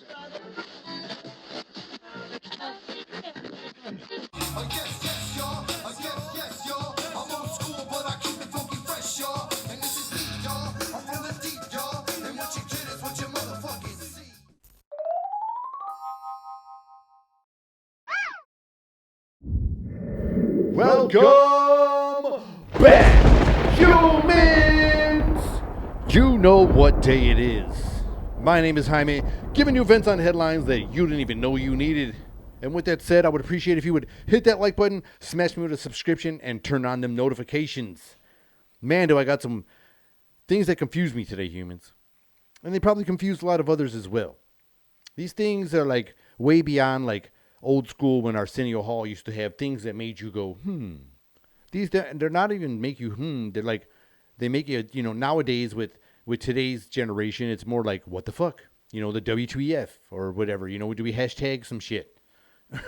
Yes, y'all. Yes, y'all. I'm old school, but I keep it funky fresh, y'all. And this is deep, y'all. I'm from the deep, y'all. And what you get is what you motherfucking see. Welcome back, humans! You know what day it is. My name is Jaime, giving you events on headlines that you didn't even know you needed. And with that said, I would appreciate if you would hit that like button, smash me with a subscription, and turn on them notifications. Man, do I got some things that confuse me today, humans. And they probably confused a lot of others as well. These things are like way beyond like old school when Arsenio Hall used to have things that made you go, These they're not even make you They're like they make you nowadays with today's generation it's more like what the fuck, the W2EF or whatever. Do we hashtag some shit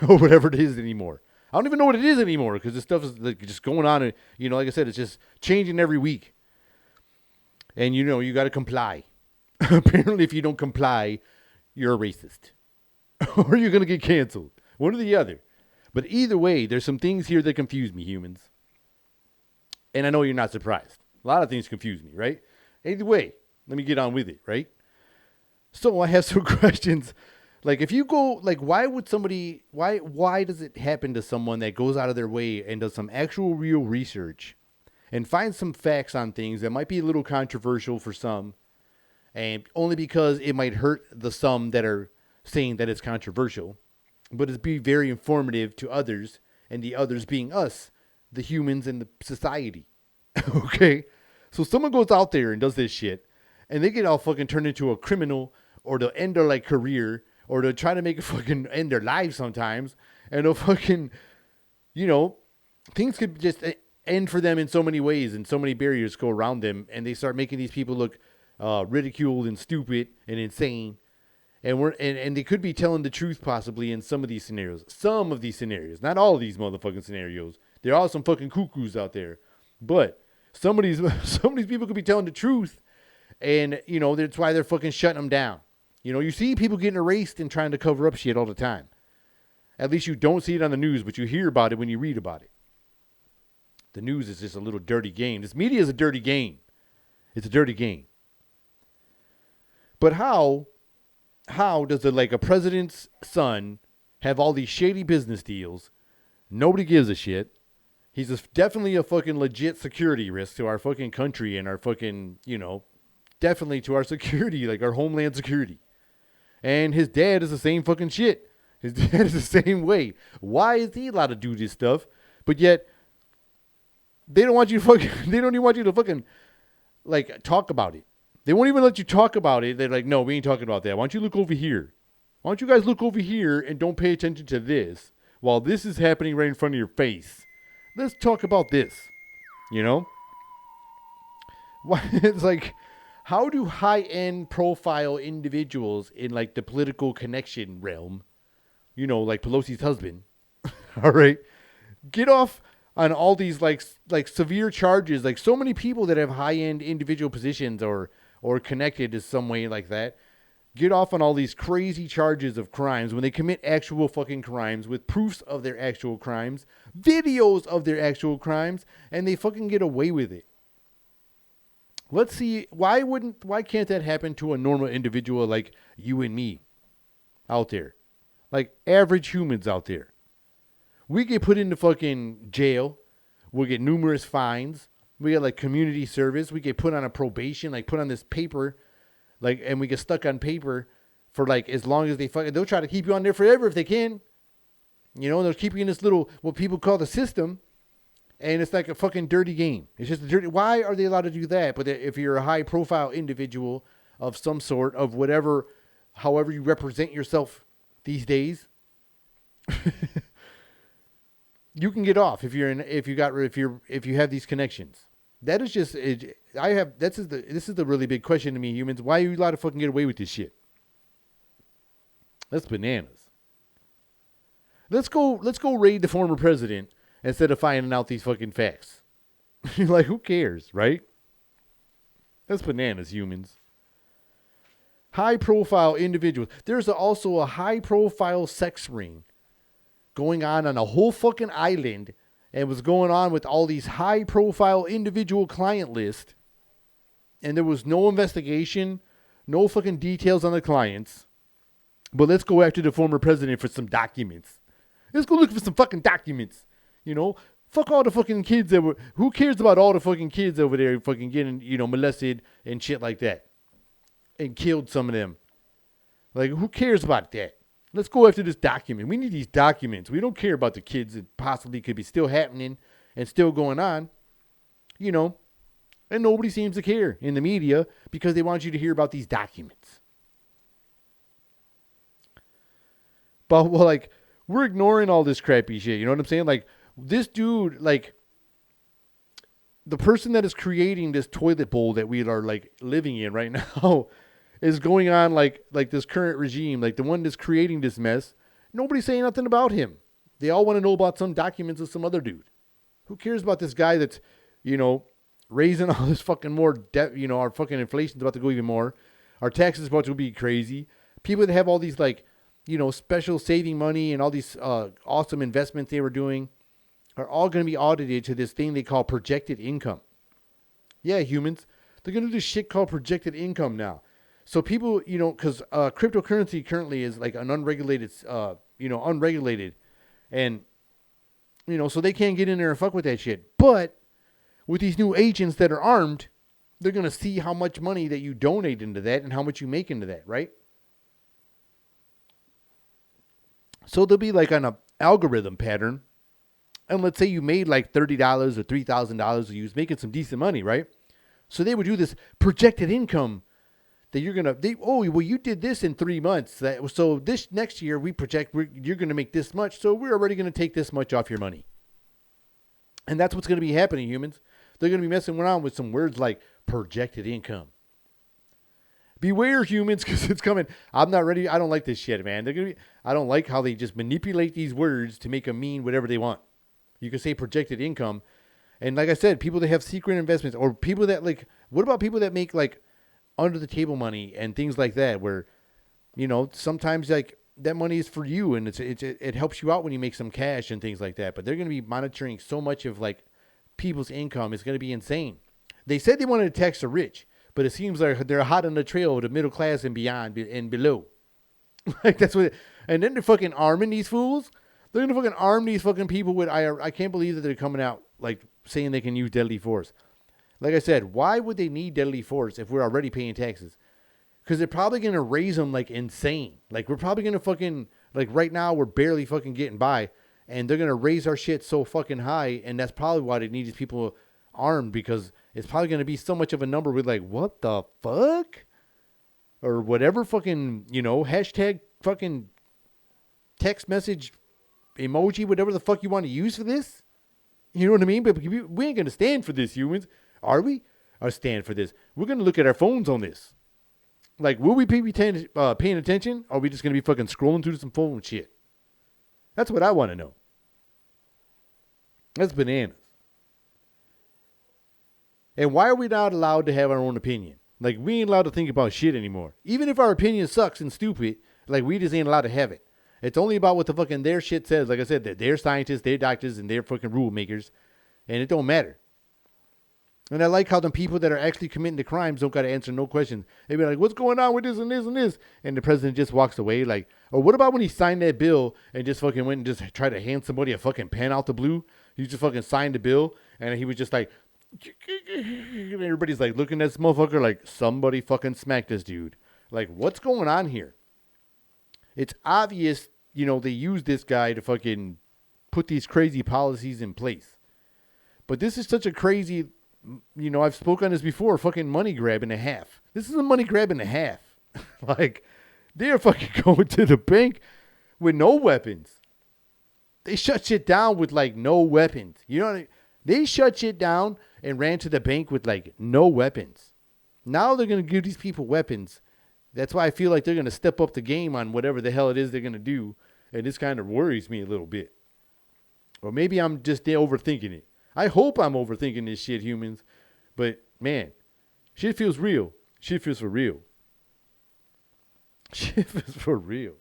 or whatever it is anymore? I don't even know what it is anymore because this stuff is like just going on. And, like I said, it's just changing every week. And you got to comply. Apparently, if you don't comply, you're a racist or you're gonna get canceled. One or the other. But either way, there's some things here that confuse me, humans. And I know you're not surprised. A lot of things confuse me, right? Either way, let me get on with it, right? So I have some questions. Like if you go, like why does it happen to someone that goes out of their way and does some actual real research and finds some facts on things that might be a little controversial for some, and only because it might hurt the some that are saying that it's controversial, but it's be very informative to others, and the others being us, the humans and the society. Okay? So someone goes out there and does this shit, and they get all fucking turned into a criminal, or they'll end their like career, or they'll try to make a fucking end their lives sometimes, and they'll fucking, things could just end for them in so many ways, and so many barriers go around them, and they start making these people look ridiculed and stupid and insane. And they could be telling the truth possibly in some of these scenarios. Some of these scenarios. Not all of these motherfucking scenarios. There are some fucking cuckoos out there. But some of these people could be telling the truth. And, that's why they're fucking shutting them down. You see people getting erased and trying to cover up shit all the time. At least you don't see it on the news, but you hear about it when you read about it. The news is just a little dirty game. This media is a dirty game. It's a dirty game. But how does a president's son have all these shady business deals? Nobody gives a shit. He's definitely a fucking legit security risk to our fucking country and our fucking, definitely to our security, like our homeland security. And his dad is the same fucking shit. His dad is the same way. Why is he allowed to do this stuff? But yet, they don't want you to fucking, they don't even want you to fucking, talk about it. They won't even let you talk about it. They're like, no, we ain't talking about that. Why don't you look over here? Why don't you guys look over here and don't pay attention to this while this is happening right in front of your face? Let's talk about this. It's like, how do high-end profile individuals in the political connection realm, like Pelosi's husband, all right, get off on all these like severe charges? Like so many people that have high-end individual positions or connected to some way like that, get off on all these crazy charges of crimes when they commit actual fucking crimes with proofs of their actual crimes, videos of their actual crimes, and they fucking get away with it. Let's see, why can't that happen to a normal individual like you and me out there? Like average humans out there. We get put into fucking jail. We'll get numerous fines. We get community service. We get put on a probation, put on this paper, and we get stuck on paper for as long as they'll try to keep you on there forever if they can. They'll keep you in this little, what people call the system. And it's like a fucking dirty game. It's just a dirty, why are they allowed to do that? But if you're a high profile individual of some sort, of whatever, however you represent yourself these days, you can get off if you have these connections. That is just, this is the really big question to me, humans. Why are you allowed to fucking get away with this shit? That's bananas. Let's go raid the former president instead of finding out these fucking facts. Who cares, right? That's bananas, humans. High-profile individuals. There's also a high-profile sex ring going on a whole fucking island, and was going on with all these high-profile individual client lists, and there was no investigation, no fucking details on the clients. But let's go after the former president for some documents. Let's go look for some fucking documents. You know, fuck all the fucking kids that were. Who cares about all the fucking kids over there fucking getting, molested and shit like that, and killed some of them? Like, who cares about that? Let's go after this document. We need these documents. We don't care about the kids that possibly could be still happening and still going on. And nobody seems to care in the media because they want you to hear about these documents. But, we're ignoring all this crappy shit. You know what I'm saying? Like, this dude, like, the person that is creating this toilet bowl that we are, like, living in right now is going on, like this current regime, like the one that's creating this mess. Nobody's saying nothing about him. They all want to know about some documents of some other dude. Who cares about this guy that's, raising all this fucking more debt? Our fucking inflation's about to go even more. Our taxes about to be crazy. People that have all these, like, special saving money and all these awesome investments they were doing are all going to be audited to this thing they call projected income. Yeah, humans. They're going to do this shit called projected income now. So people, because cryptocurrency currently is like an unregulated, unregulated. And, so they can't get in there and fuck with that shit. But with these new agents that are armed, they're going to see how much money that you donate into that and how much you make into that, right? So they'll be like on an algorithm pattern. And let's say you made like $30 or $3,000, you was making some decent money, right? So they would do this projected income that you're going to, you did this in 3 months. So this next year we project you're going to make this much. So we're already going to take this much off your money. And that's what's going to be happening, humans. They're going to be messing around with some words like projected income. Beware, humans, because it's coming. I'm not ready. I don't like this shit, man. I don't like how they just manipulate these words to make them mean whatever they want. You can say projected income. And like I said, people that have secret investments, or people that what about people that make under the table money and things like that, where, sometimes that money is for you and it helps you out when you make some cash and things like that. But they're going to be monitoring so much of people's income. It's going to be insane. They said they wanted to tax the rich, but it seems like they're hot on the trail of the middle class and beyond and below. That's what. And then they're fucking arming these fools. They're going to fucking arm these fucking people with I can't believe that they're coming out saying they can use deadly force. Like I said, why would they need deadly force if we're already paying taxes? Because they're probably going to raise them insane. We're probably going to fucking, right now we're barely fucking getting by. And they're going to raise our shit so fucking high. And that's probably why they need these people armed. Because it's probably going to be so much of a number with what the fuck? Or whatever fucking, hashtag fucking text message emoji, whatever the fuck you want to use for this. You know what I mean? But we ain't going to stand for this, humans. Are we? Or stand for this? We're going to look at our phones on this. Will we be paying attention? Or are we just going to be fucking scrolling through some phone shit? That's what I want to know. That's bananas. And why are we not allowed to have our own opinion? We ain't allowed to think about shit anymore. Even if our opinion sucks and stupid, we just ain't allowed to have it. It's only about what the fucking their shit says. Like I said, they're scientists, they're doctors, and they're fucking rule makers. And it don't matter. And I like how the people that are actually committing the crimes don't got to answer no questions. They be like, what's going on with this and this and this? And the president just walks away. Or what about when he signed that bill and just fucking went and just tried to hand somebody a fucking pen out the blue? He just fucking signed the bill. And he was just and everybody's looking at this motherfucker somebody fucking smacked this dude. What's going on here? It's obvious, they use this guy to fucking put these crazy policies in place. But this is such a crazy, I've spoken on this before, fucking money grab and a half. This is a money grab and a half. They're fucking going to the bank with no weapons. They shut shit down with no weapons. You know what I mean? They shut shit down and ran to the bank with no weapons. Now they're going to give these people weapons. That's why I feel like they're going to step up the game on whatever the hell it is they're going to do. And this kind of worries me a little bit. Or maybe I'm just overthinking it. I hope I'm overthinking this shit, humans. But, man, shit feels real. Shit feels for real. Shit is for real.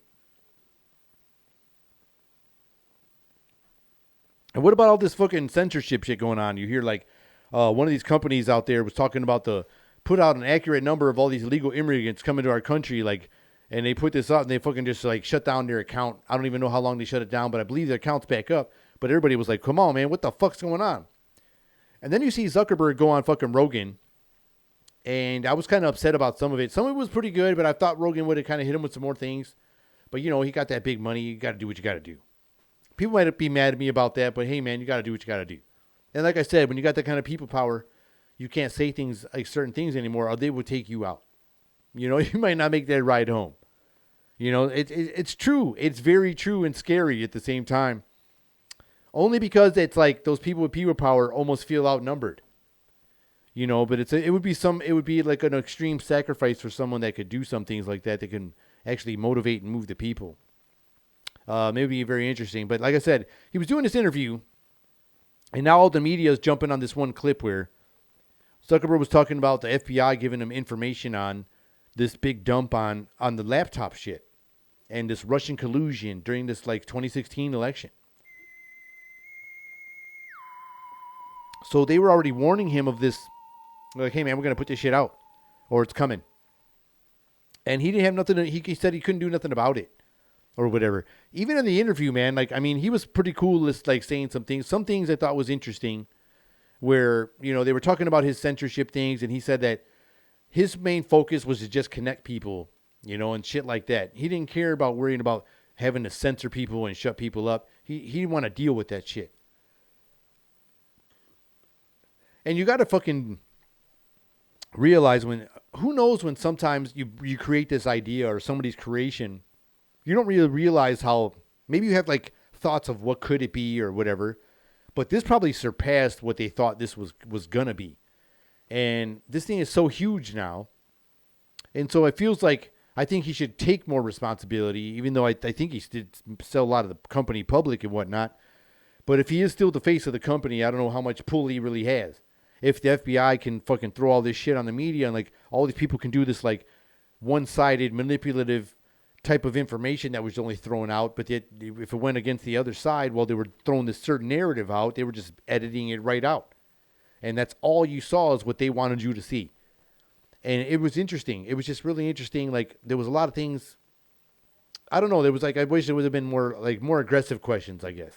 And what about all this fucking censorship shit going on? You hear like one of these companies out there was talking about the put out an accurate number of all these illegal immigrants coming to our country, like, and they put this out and they fucking just like shut down their account. I don't even know how long they shut it down, but I believe their account's back up. But everybody was like, "Come on, man, what the fuck's going on?" And then you see Zuckerberg go on fucking Rogan, and I was kind of upset about some of it. Some of it was pretty good, but I thought Rogan would have kind of hit him with some more things. But you know, he got that big money. You got to do what you got to do. People might be mad at me about that, but hey, man, you got to do what you got to do. And like I said, when you got that kind of people power, you can't say things like certain things anymore, or they will take you out. You know, you might not make that ride home. You know, it's true. It's very true and scary at the same time. Only because it's like those people with people power almost feel outnumbered. You know, but it would be like an extreme sacrifice for someone that could do some things like that can actually motivate and move the people. Maybe very interesting. But like I said, he was doing this interview, and now all the media is jumping on this one clip where Zuckerberg was talking about the FBI giving him information on this big dump on the laptop shit and this Russian collusion during this like 2016 election. So they were already warning him of this. Like, hey, man, we're going to put this shit out or it's coming. And he didn't have nothing. He said he couldn't do nothing about it or whatever. Even in the interview, man, like, I mean, he was pretty cool just like saying some things. Some things I thought was interesting where, you know, they were talking about his censorship things. And he said that his main focus was to just connect people, you know, and shit like that. He didn't care about worrying about having to censor people and shut people up. He didn't want to deal with that shit. And you got to fucking realize who knows when sometimes you create this idea or somebody's creation, you don't really realize how, maybe you have like thoughts of what could it be or whatever, but this probably surpassed what they thought this was going to be. And this thing is so huge now. And so it feels like, I think he should take more responsibility, even though I think he did sell a lot of the company public and whatnot. But if he is still the face of the company, I don't know how much pull he really has. If the FBI can fucking throw all this shit on the media and like all these people can do this like one-sided manipulative type of information that was only thrown out, but if it went against the other side, well, they were throwing this certain narrative out, they were just editing it right out. And that's all you saw is what they wanted you to see. And it was interesting. It was just really interesting. Like there was a lot of things, I don't know, there was like, I wish there would have been more aggressive questions, I guess.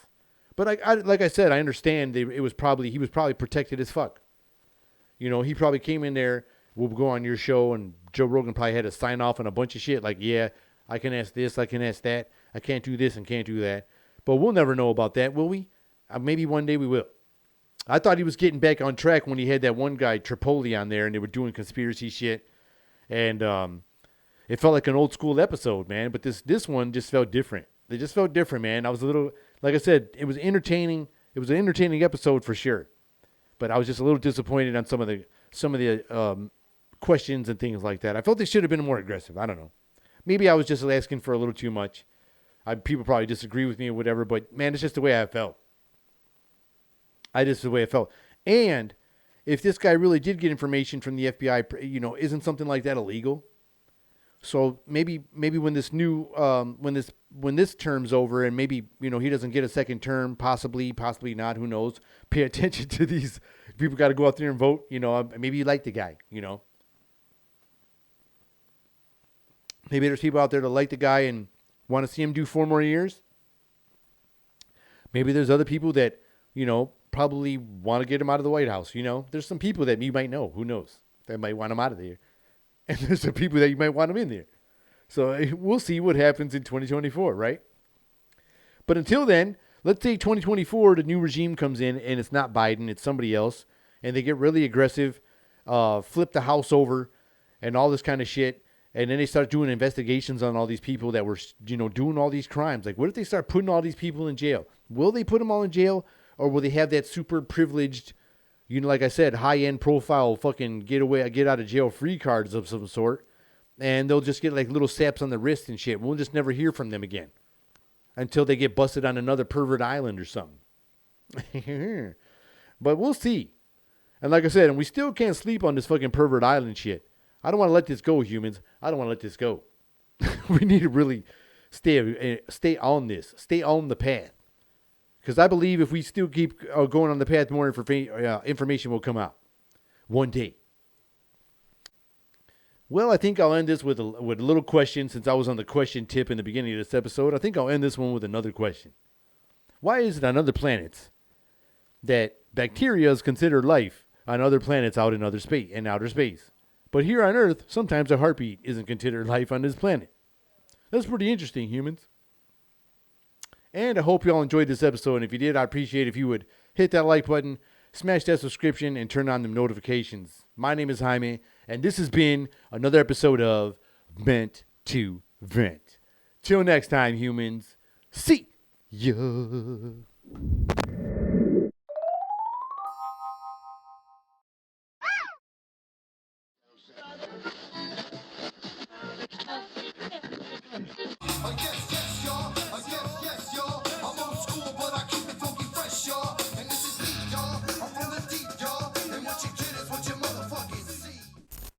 But I like I said, I understand he was probably protected as fuck. You know, he probably came in there, we'll go on your show, and Joe Rogan probably had to sign off on a bunch of shit. Like, yeah, I can ask this, I can ask that. I can't do this and can't do that. But we'll never know about that, will we? Maybe one day we will. I thought he was getting back on track when he had that one guy, Tripoli, on there, and they were doing conspiracy shit. And it felt like an old school episode, man. But this one just felt different. They just felt different, man. I was a little, like I said, it was entertaining. It was an entertaining episode for sure. But I was just a little disappointed on some of the questions and things like that. I felt they should have been more aggressive. I don't know. Maybe I was just asking for a little too much. People probably disagree with me or whatever, but man, it's just the way I felt. The way I felt. And if this guy really did get information from the FBI, you know, isn't something like that illegal? So maybe when this new when this term's over and maybe, you know, he doesn't get a second term, possibly not, who knows? Pay attention to these people. Got to go out there and vote. You know, maybe you like the guy. You know, maybe there's people out there that like the guy and want to see him do 4 more years. Maybe there's other people that, you know, probably want to get him out of the White House. You know, there's some people that you might know. Who knows? That might want him out of there. And there's some people that you might want them in there. So we'll see what happens in 2024, right? But until then, let's say 2024, the new regime comes in and it's not Biden, it's somebody else. And they get really aggressive, flip the house over and all this kind of shit. And then they start doing investigations on all these people that were, you know, doing all these crimes. Like, what if they start putting all these people in jail? Will they put them all in jail? Or will they have that super privileged, you know, like I said, high-end profile fucking get out of jail free cards of some sort, and they'll just get like little saps on the wrist and shit. We'll just never hear from them again until they get busted on another pervert island or something. But we'll see. And like I said, and we still can't sleep on this fucking pervert island shit. I don't want to let this go, humans. I don't want to let this go. We need to really stay on this, stay on the path. Because I believe if we still keep going on the path, more information will come out one day. Well, I think I'll end this with a little question since I was on the question tip in the beginning of this episode. I think I'll end this one with another question. Why is it on other planets that bacteria is considered life on other planets out in outer space? But here on Earth, sometimes a heartbeat isn't considered life on this planet. That's pretty interesting, humans. And I hope you all enjoyed this episode. And if you did, I'd appreciate if you would hit that like button, smash that subscription, and turn on the notifications. My name is Jaime, and this has been another episode of Meant to Vent. Till next time, humans. See ya. Yes, yes.